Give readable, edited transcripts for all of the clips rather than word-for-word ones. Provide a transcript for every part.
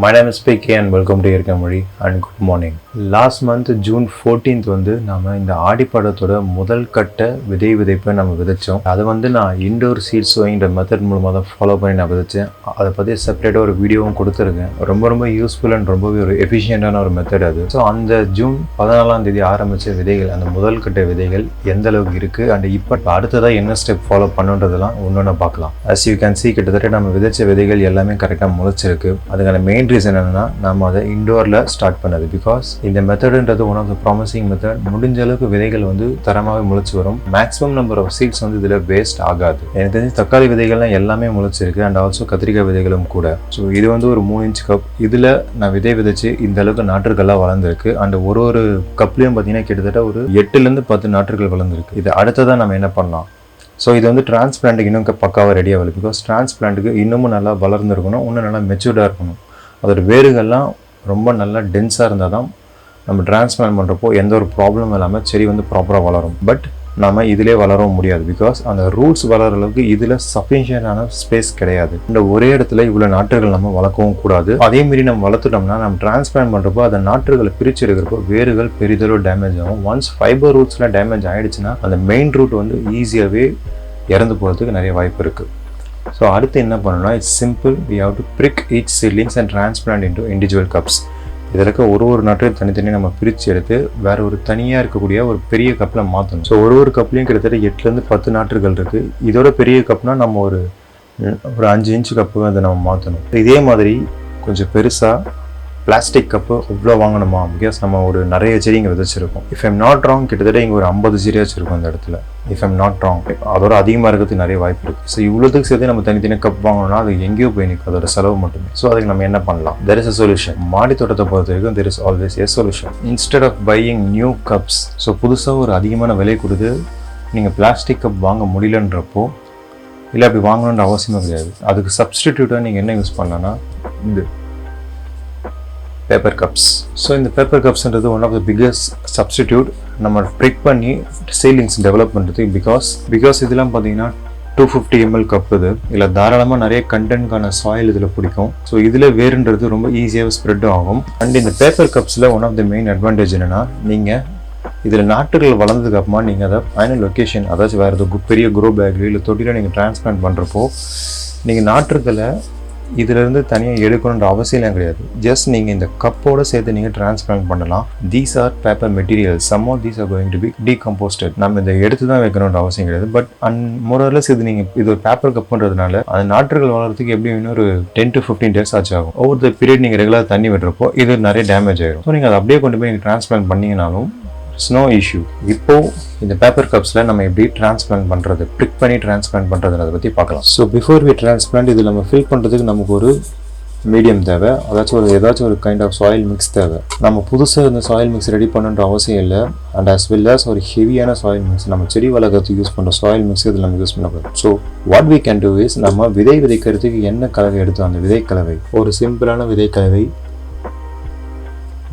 My name is PK and welcome to Irkamari and good morning. Last month June 14th வந்து நாம இந்த ஆடிப்படத்தோட முதல் கட்ட விதைப்பை நம்ம விதைச்சோம். அதை வந்து நான் இன்டோர் சீட் சோயிங் மெத்தட் மூலமாக தான் ஃபாலோ பண்ணி நான் விதைச்சேன். அதை பற்றி செப்பரேட்டாக ஒரு வீடியோவும் கொடுத்துருக்கேன். ரொம்ப யூஸ்ஃபுல் அண்ட் ரொம்பவே ஒரு எஃபிஷியண்டான ஒரு மெத்தட் அது. ஸோ அந்த ஜூன் 14ஆம் தேதி ஆரம்பித்த விதைகள், அந்த முதல் கட்ட விதைகள் எந்த அளவுக்கு இருக்குது அண்ட் இப்போ அடுத்ததாக என்ன ஸ்டெப் ஃபாலோ பண்ணுன்றதெல்லாம் ஒன்று பார்க்கலாம். as you can see கிட்டத்தட்ட நம்ம விதைச்ச விதைகள் எல்லாமே கரெக்டாக முளைச்சிருக்கு. அதுக்கான மெயின் ரீசன் என்னன்னா நம்ம அதை இண்டோரில் ஸ்டார்ட் பண்ணது. பிகாஸ் இந்த மெத்தடுன்றது one of the promising method. முடிஞ்ச அளவுக்கு விதைகள் வந்து தரமாகவே முளைச்சி வரும். மேக்ஸிமம் நம்பர் ஆஃப் சீட்ஸ் வந்து இதில் வேஸ்ட் ஆகாது. எனக்கு தெரிஞ்சு தக்காளி விதைகள்லாம் எல்லாமே முளைச்சிருக்கு அண்ட் ஆல்சோ கத்திரிக்காய் விதைகளும் கூட. ஸோ இது வந்து ஒரு 3 இன்ச் கப். இதில் நான் விதைச்சு இந்த அளவுக்கு நாற்றுகள்லாம் வளர்ந்துருக்கு. அண்ட் ஒரு கப்லையும் பார்த்தீங்கன்னா கிட்டத்தட்ட ஒரு 8 to 10 நாற்றுகள் வளர்ந்துருக்கு. இது அடுத்ததான் நம்ம என்ன பண்ணலாம்? ஸோ இது வந்து டிரான்ஸ்பிளான்ட்டுக்கு இன்னும் பக்காவாக ரெடியாக வரல. பிகாஸ் டிரான்ஸ்பிளான்ட்டுக்கு இன்னமும் நல்லா வளர்ந்துருக்கணும், இன்னும் நல்லா மெச்சூர்டாக இருக்கணும். அதோட வேர்கள்லாம் ரொம்ப நல்லா டென்ஸாக இருந்தால் தான் நம்ம டிரான்ஸ்பிளான்ட் பண்ணுறப்போ எந்த ஒரு ப்ராப்ளம் இல்லாமல் செடி வந்து ப்ராப்பராக வளரும். பட் நம்ம இதிலே வளரவும் முடியாது. பிகாஸ் அந்த ரூட்ஸ் வளர அளவுக்கு இதில் சஃபிஷியண்டான ஸ்பேஸ் கிடையாது. இந்த ஒரே இடத்துல இவ்வளோ நாற்றுகள் நம்ம வளர்க்கவும் கூடாது. அதே மாரி நம்ம வளர்த்துட்டோம்னா நம்ம டிரான்ஸ்பிளான்ட் பண்ணுறப்போ அந்த நாற்றுகளை பிரித்து எடுக்கிறப்போ வேர்கள் பெரிதளவு டேமேஜ் ஆகும். ஒன்ஸ் ஃபைபர் ரூட்ஸ்லாம் டேமேஜ் ஆகிடுச்சுன்னா அந்த மெயின் ரூட் வந்து ஈஸியாகவே இறந்து போகிறதுக்கு நிறைய வாய்ப்பு இருக்குது. ஸோ அடுத்து என்ன பண்ணணும்னா, it's simple. We have to prick each seedlings and transplant into individual cups. இதில் இருக்க ஒரு நாற்றையும் தனித்தனியாக நம்ம பிரித்து எடுத்து வேற ஒரு தனியாக இருக்கக்கூடிய ஒரு பெரிய கப்பில் மாற்றணும். ஸோ ஒரு கப்லையும் கிட்டத்தட்ட 8 to 10 நாற்றுகள் இருக்குது. இதோட பெரிய கப்னா நம்ம ஒரு 5 இன்ச் கப்பு அதை நம்ம மாற்றணும். இதே மாதிரி கொஞ்சம் பெருசாக பிளாஸ்டிக் கப்பு இவ்வளோ வாங்கணுமா? பிகாஸ் நம்ம ஒரு நிறைய செடி இங்கே விதைச்சிருக்கோம். இஃப் ஐம் நாட் ராங் கிட்டத்தட்ட இங்கே ஒரு 50 செடியாச்சும் இருக்கும் அந்த இடத்துல. இஃப் ஐம் நாட் ராங், அதோட அதிகமாக இருக்கிறதுக்கு நிறைய வாய்ப்பு இருக்குது. ஸோ இவ்வளோத்துக்கு சேர்த்து நம்ம தனித்தனியாக கப் வாங்கணும்னா அது எங்கேயோ போய் நிற்கும், அதோட செலவு மட்டுமே. ஸோ அதுக்கு நம்ம என்ன பண்ணலாம்? There is a solution. மாடி தோட்டத்தை பொறுத்த வரைக்கும் there is always a solution. Instead of buying new cups, so புதுசாக ஒரு அதிகமான விலை கொடுத்து நீங்கள் பிளாஸ்டிக் கப் வாங்க முடியலன்றப்போ, இல்லை அப்படி வாங்கணுன்ற அவசியமே கிடையாது. அதுக்கு சப்ஸ்டிடியூட்டாக நீங்கள் என்ன யூஸ் பண்ணலான்னா இது பேப்பர் கப்ஸ். ஸோ இந்த பேப்பர் கப்ஸ்ன்றது one of the biggest substitute நம்ம ப்ரிக் பண்ணி சீட்லிங்ஸ் டெவலப் பண்ணுறதுக்கு. பிகாஸ் இதெல்லாம் பார்த்தீங்கன்னா 250 ml கப். இது இல்லை தாராளமாக நிறைய கண்டென்ட்கான சாயில் இதில் பிடிக்கும். ஸோ இதில் வேறுன்றது ரொம்ப ஈஸியாக ஸ்ப்ரெட் ஆகும். அண்ட் இந்த பேப்பர் கப்ஸில் one of the main advantage என்னென்னா, நீங்கள் இதில் நாற்றுகள் வளர்ந்ததுக்கு அப்புறமா நீங்கள் அதை ஃபைனல் லொக்கேஷன், அதாச்சும் வேறு ஏதோ பெரிய க்ரோ பேக்லையோ இல்லை தொட்டியில் நீங்கள் டிரான்ஸ்பிளான்ட் பண்ணுறப்போ நீங்கள் நாற்றுகளை இதிலிருந்து தனியாக எடுக்கணுன்ற அவசியம் கிடையாது. ஜஸ்ட் நீங்கள் இந்த கப்போடு சேர்த்து நீங்கள் டிரான்ஸ்பிளான்ட் பண்ணலாம். These are paper material. Some of these are going to be decomposted. நம்ம இதை எடுத்து தான் வைக்கணுன்ற அவசியம் கிடையாது. பட் மோரலஸ் இது ஒரு பேப்பர் கப்புன்றதுனால அந்த நாற்றுகள் வளர்கிறதுக்கு எப்படி இன்னொரு 10 to 15 days ஆகும். ஒவ்வொரு பீரியட் நீங்கள் ரெகுலராக தண்ணி விடுறப்போ இது நிறைய டேமேஜ் ஆகிடும். ஸோ நீங்கள் அதை அப்படியே கொண்டு போய் நீங்கள் டிரான்ஸ்பிளான்ட் பண்ணிங்கனாலும் நோ இஷ்யூ. இப்போ இந்த பேப்பர் கப்ஸில் நம்ம எப்படி டிரான்ஸ்பிளான்ட் பண்ணுறது, பிரிக் பண்ணி டிரான்ஸ்பிளான்ட் பண்ணுறதுன்றதை பற்றி பார்க்கலாம். ஸோ பிஃபோர் வி டிரான்ஸ்பிளான்ட் இதில் நம்ம ஃபில் பண்ணுறதுக்கு நமக்கு ஒரு மீடியம் தேவை. ஏதாச்சும் ஒரு கைண்ட் ஆஃப் சாயில் மிக்ஸ் தேவை. நம்ம புதுசாக இந்த சாயில் மிக்ஸ் ரெடி பண்ணுன்ற அவசியம் இல்லை. அண்ட் ஆஸ் வெல் ஆஸ் ஒரு ஹெவியான சாயில் மிக்ஸ், நம்ம செடி வளர்க்கறதுக்கு யூஸ் பண்ணுற சாயில் மிக்ஸ் இதில் நம்ம யூஸ் பண்ணக்கூடாது. So what we can do is, நம்ம விதைக்கிறதுக்கு என்ன கலவை எடுத்தோம், அந்த விதை கலவை ஒரு சிம்பிளான விதை கலவை.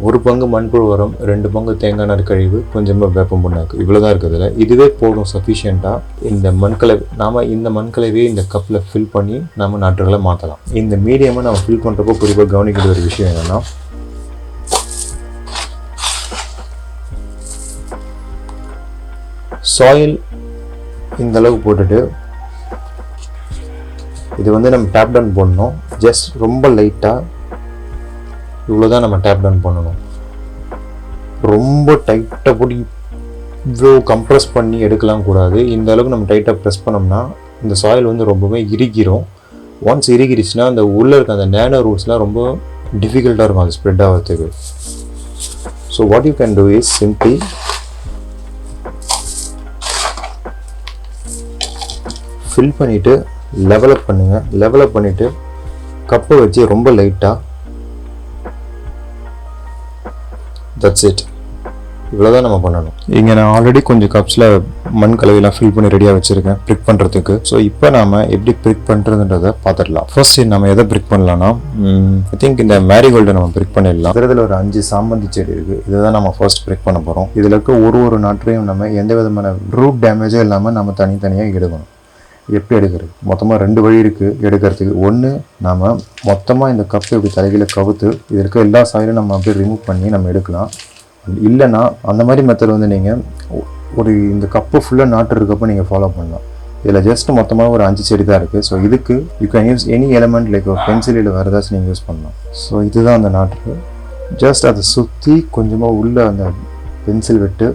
1 பங்கு மண்புழு உரம், 2 பங்கு தேங்காய் நார் கழிவு, கொஞ்சமாக வேப்பம் புண்ணாக்கு, இவ்வளோதான் இருக்குதுல. இதுவே போதும் சஃபிஷியண்ட்டாக. இந்த மண்கலவையை இந்த கப்பில் ஃபில் பண்ணி நம்ம நாற்றுகளை மாற்றலாம். இந்த மீடியமாக நம்ம ஃபில் பண்ணுறப்போ குறிப்பாக கவனிக்கிற ஒரு விஷயம் என்னென்னா, சாயில் இந்த அளவுக்கு போட்டுட்டு இது வந்து நம்ம டேப் டவுன் பண்ணணும். ஜஸ்ட் ரொம்ப லைட்டாக இவ்வளோதான் நம்ம டேப் டவுன் பண்ணணும். ரொம்ப டைட்டாக போட்டு இவ்வளோ கம்ப்ரெஸ் பண்ணி எடுக்கலாம் கூடாது. இந்த அளவுக்கு நம்ம டைட்டாக ப்ரெஸ் பண்ணோம்னா இந்த சாயில் வந்து ரொம்பவே இறுகிரும். ஒன்ஸ் இறுகிடுச்சுன்னா அந்த உள்ளே இருக்க அந்த நேனோ ரூட்ஸ்லாம் ரொம்ப டிஃபிகல்ட்டாக இருக்கும் அது ஸ்ப்ரெட் ஆகிறதுக்கு. So what you can do is simply fill பண்ணிவிட்டு லெவலப் பண்ணுங்கள். லெவலப் பண்ணிவிட்டு கப்பை வச்சு ரொம்ப லைட்டாக, தட்ஸ் இட், இவ்வளோதான் நம்ம பண்ணணும். இங்கே நான் ஆல்ரெடி கொஞ்சம் கப்ஸில் மண் கலவையெல்லாம் ஃபில் பண்ணி ரெடியாக வச்சுருக்கேன் ப்ரிக் பண்ணுறதுக்கு. ஸோ இப்போ நாம் எப்படி ப்ரிக் பண்ணுறதுன்றதை பார்த்துடலாம். ஃபர்ஸ்ட் நம்ம எதை ப்ரிக் பண்ணலாம்னா, ஐ திங்க் இந்த மேரிகோல்டை நம்ம ப்ரிக் பண்ணிடலாம். இதில் ஒரு 5 சாமந்தி செடி இருக்குது. இதை தான் நம்ம ஃபர்ஸ்ட் ப்ரிக் பண்ண போகிறோம். இதில் இருக்க ஒரு நாற்றையும் நம்ம எந்த விதமான ரூட் டேமேஜும் இல்லாமல் நம்ம தனித்தனியாக எடுக்கணும். எப்படி எடுக்கிறது? மொத்தமாக 2 வழி இருக்குது எடுக்கிறதுக்கு. ஒன்று, நாம் மொத்தமாக இந்த கப்பை இப்படி தலைகீழ கவுத்து இது இருக்க எல்லா சாயிலும் நம்ம அப்படியே ரிமூவ் பண்ணி நம்ம எடுக்கலாம். இல்லைன்னா அந்த மாதிரி மெத்தட் வந்து நீங்கள் ஒரு இந்த கப்பு ஃபுல்லாக நாட்டு இருக்கப்போ நீங்கள் ஃபாலோ பண்ணலாம். இதில் ஜஸ்ட் மொத்தமாக ஒரு 5 செடி தான் இருக்குது. ஸோ இதுக்கு you can use any element like ஒரு பென்சில் இல்லை வேறு ஏதாச்சும் நீங்கள் யூஸ் பண்ணலாம். ஸோ இதுதான் அந்த நாட்டு. ஜஸ்ட் அதை சுற்றி கொஞ்சமாக உள்ள அந்த பென்சில் விட்டு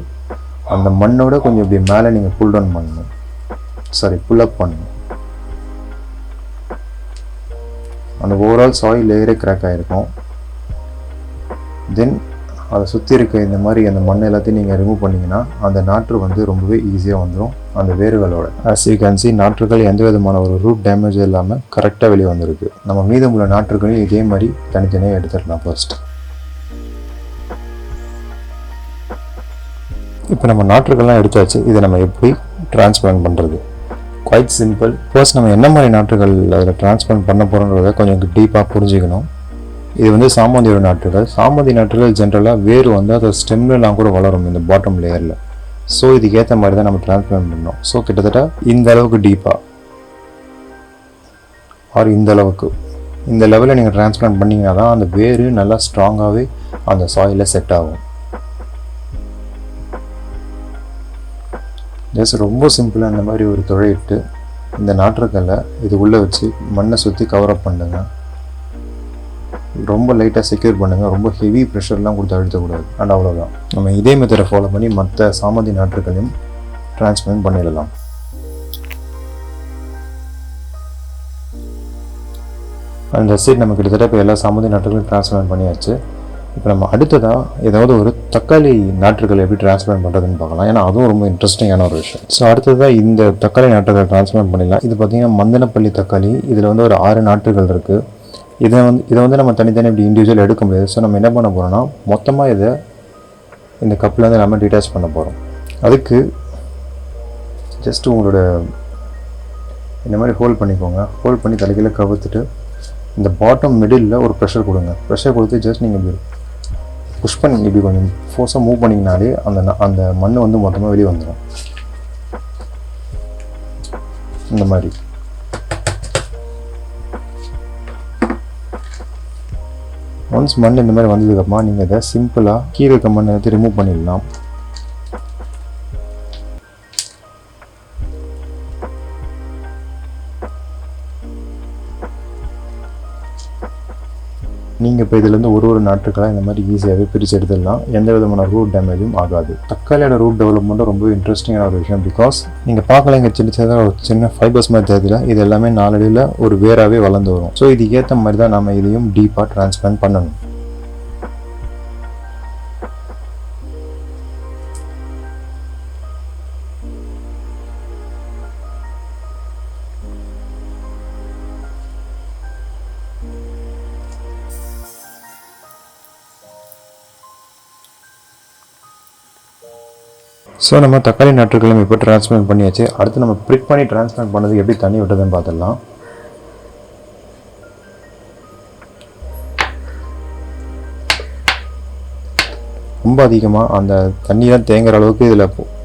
அந்த மண்ணோட கொஞ்சம் இப்படி மேலே நீங்கள் புல் டவுன் பண்ணணும், புல் அப் பண்ணணும். அந்த ஓவரால் சாயில் லேயரே கிராக் ஆகிருக்கும். தென் அதை சுற்றி இருக்க இந்த மாதிரி அந்த மண் எல்லாத்தையும் நீங்கள் ரிமூவ் பண்ணிங்கன்னா அந்த நாற்று வந்து ரொம்பவே ஈஸியாக வந்துடும் அந்த வேர்களோட. ஆஸ் யூ கேன் சி நாற்றுகள் எந்த விதமான ஒரு ரூட் டேமேஜ் இல்லாமல் கரெக்டாக வெளியே வந்திருக்கு. நம்ம மீதமுள்ள நாற்றுகளையும் இதே மாதிரி தனித்தனியாக எடுத்துடலாம். ஃபர்ஸ்ட் இப்போ நம்ம நாற்றுகள்லாம் எடுத்தாச்சு. இதை நம்ம எப்படி டிரான்ஸ்பிளான்ட் பண்ணுறது? Quite simple. ஃபர்ஸ்ட் நம்ம என்ன மாதிரி நாற்றுகள் அதில் டிரான்ஸ்பிளான்ட் பண்ண போகிறோன்றதை கொஞ்சம் டீப்பாக புரிஞ்சுக்கணும். இது வந்து சாமந்தியோட நாற்றுகள். சாமந்தி நாற்றுகள் ஜென்ரலாக வேறு வந்து அதை ஸ்டெம்லாம் கூட வளரும் இந்த பாட்டம் லேயரில். ஸோ இதுக்கு ஏற்ற மாதிரி தான் நம்ம டிரான்ஸ்பிளான்ட் பண்ணோம். ஸோ கிட்டத்தட்ட இந்த அளவுக்கு டீப்பாக ஆர் இந்த அளவுக்கு இந்த லெவலில் நீங்கள் டிரான்ஸ்பிளான்ட் பண்ணிங்கன்னா தான் அந்த வேறு நல்லா ஸ்ட்ராங்காகவே அந்த சாயிலில் செட் ஆகும். ஜஸ்ட் ரொம்ப சிம்பிளாக அந்த மாதிரி ஒரு துளையிட்டு இந்த நாற்றுக்களை இது உள்ளே வச்சு மண்ணை சுற்றி கவரப் பண்ணுங்க. ரொம்ப லைட்டாக செக்யூர் பண்ணுங்கள். ரொம்ப ஹெவி ப்ரெஷர்லாம் கொடுத்து அழுத்தக்கூடாது. அண்ட் அவ்வளோதான். நம்ம இதே மெத்தடை ஃபாலோ பண்ணி மற்ற சாமந்தி நாற்றுகளையும் டிரான்ஸ்பிளான்ட் பண்ணிடலாம். அந்த சைட் நம்ம கிட்டத்தட்ட இப்போ எல்லா சாமந்தி நாற்றுகளையும் டிரான்ஸ்பிளான்ட் பண்ணியாச்சு. இப்போ நம்ம அடுத்ததாக ஏதாவது ஒரு தக்காளி நாற்றுகள் எப்படி டிரான்ஸ்பிளான்ட் பண்ணுறதுன்னு பார்க்கலாம். ஏன்னா அதுவும் ரொம்ப இன்ட்ரெஸ்டிங்கான ஒரு விஷயம். ஸோ அடுத்ததாக இந்த தக்காளி நாற்றுகள் டிரான்ஸ்பிளான்ட் பண்ணிடலாம். இது பார்த்திங்கன்னா மந்தனப்பள்ளி தக்காளி. இதில் வந்து ஒரு 6 நாற்றுகள் இருக்குது. இதை வந்து நம்ம தனித்தனி இப்படி இண்டிவிஜுவல் எடுக்க முடியாது. ஸோ நம்ம என்ன பண்ண போகிறோம்னா மொத்தமாக இதை இந்த கப்பில் வந்து நம்ம டீட்டாச் பண்ண போகிறோம். அதுக்கு ஜஸ்ட் உங்களோட இந்த மாதிரி ஹோல்ட் பண்ணிக்கோங்க. ஹோல்ட் பண்ணி தலைகீழ கவுத்துட்டு இந்த பாட்டம் மிடில் ஒரு ப்ரெஷர் கொடுங்க. ப்ரெஷர் கொடுத்து ஜஸ்ட் நீங்கள் இப்படி புஷ் பண்ணி இப்படி கொஞ்சம் ஃபோர்ஸாக மூவ் பண்ணிங்கனாலே அந்த மண் வந்து மொத்தமாக வெளியே வந்துடும். இந்த மாதிரி ஒன்ஸ் மண் இந்த மாதிரி வந்ததுக்கப்புறமா நீங்கள் இதை சிம்பிளாக கீழே இருக்க மண்ணை எடுத்து ரிமூவ் பண்ணிடலாம். நீங்கள் இப்போ இதுலேருந்து ஒரு நாற்றுக்களாக இந்த மாதிரி ஈஸியாகவே பிரித்து எடுத்துடலாம். எந்த விதமான ரூட் டேமேஜும் ஆகாது. தக்காளியோட ரூட் டெவலப்மெண்ட்டும் ரொம்ப இன்ட்ரெஸ்டிங்கான ஒரு விஷயம். பிகாஸ் நீங்கள் பார்க்கல இங்கே சின்னதாக ஒரு சின்ன ஃபைபர்ஸ் மாதிரி தெரியல. இது எல்லாமே நாளடியில் ஒரு வேராகவே வளர்ந்து வரும். ஸோ இதுக்கு ஏற்ற மாதிரி தான் நம்ம இதையும் டீப்பாக டிரான்ஸ்பிளான்ட் பண்ணணும். ஸோ நம்ம தக்காளி நாற்றுகளும் இப்போ டிரான்ஸ்பிளான்ட் பண்ணியாச்சு. அடுத்து நம்ம ப்ரிக் பண்ணி டிரான்ஸ்பிளான்ட் பண்ணதுக்கு எப்படி தண்ணி விட்டதுன்னு பார்த்துடலாம். ரொம்ப அதிகமாக அந்த தண்ணியெலாம் தேங்குற அளவுக்கு இதில்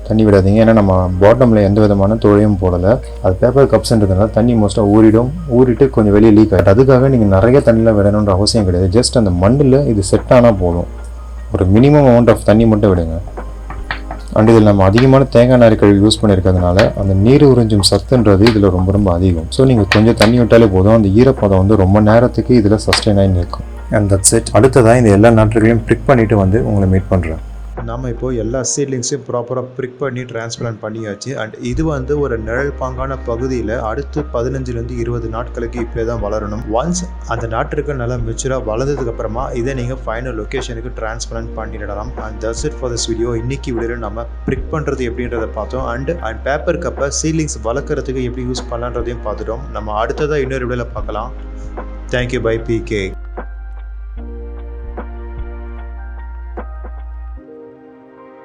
தண்ணி விடாதீங்க. ஏன்னா நம்ம பாட்டமில் எந்த விதமான துளையும் போடலை. அது பேப்பர் கப்ஸ்ன்றதுனால தண்ணி மோஸ்ட்டாக ஊறிட்டு கொஞ்சம் வெளியே லீக் ஆகிடும். அதுக்காக நீங்கள் நிறைய தண்ணியில் விடணுன்ற அவசியம் கிடையாது. ஜஸ்ட் அந்த மண்ணில் இது செட் ஆனால் போதும். ஒரு மினிமம் அமௌண்ட் ஆஃப் தண்ணி மட்டும் விடுங்க. அண்ட் இதில் நம்ம அதிகமான தேங்காய் நார் கழிவு யூஸ் பண்ணியிருக்கிறதுனால அந்த நீர் உறிஞ்சும் சத்துன்றது இதில் ரொம்ப ரொம்ப அதிகம். ஸோ நீங்கள் கொஞ்சம் தண்ணி விட்டாலே போதும். அந்த ஈரப்பதம் வந்து ரொம்ப நேரத்துக்கு இதில் சஸ்டெயின் ஆகி நிற்கும். And that's it. அடுத்ததாக இந்த எல்லா நாற்றுகளையும் ப்ரிக் பண்ணிவிட்டு வந்து உங்களை மீட் பண்ணுறேன். நாம் இப்போது எல்லா சீட்லிங்ஸையும் ப்ராப்பராக ப்ரிக் பண்ணி டிரான்ஸ்பிளான்ட் பண்ணியாச்சு. அண்ட் இது வந்து ஒரு நிழல் பாங்கான பகுதியில் அடுத்து 15லேருந்து 20 நாட்களுக்கு இப்படியே தான் வளரணும். ஒன்ஸ் அந்த நாற்றுகள் நல்லா மெச்சூராக வளர்ந்ததுக்கப்புறமா இதை நீங்கள் ஃபைனல் லொக்கேஷனுக்கு டிரான்ஸ்பிளான்ட் பண்ணிடலாம். And that's it for this video. இன்னைக்கு வீடியோவில் நம்ம ப்ரிக் பண்ணுறது எப்படின்றத பார்த்தோம். அண்ட் பேப்பர் கப்பை சீட்லிங்ஸ் வளர்க்குறதுக்கு எப்படி யூஸ் பண்ணலான்றதையும் பார்த்துட்டோம். நம்ம அடுத்ததாக இன்னொரு வீடியோவில் பார்க்கலாம். தேங்க்யூ. Bye PK.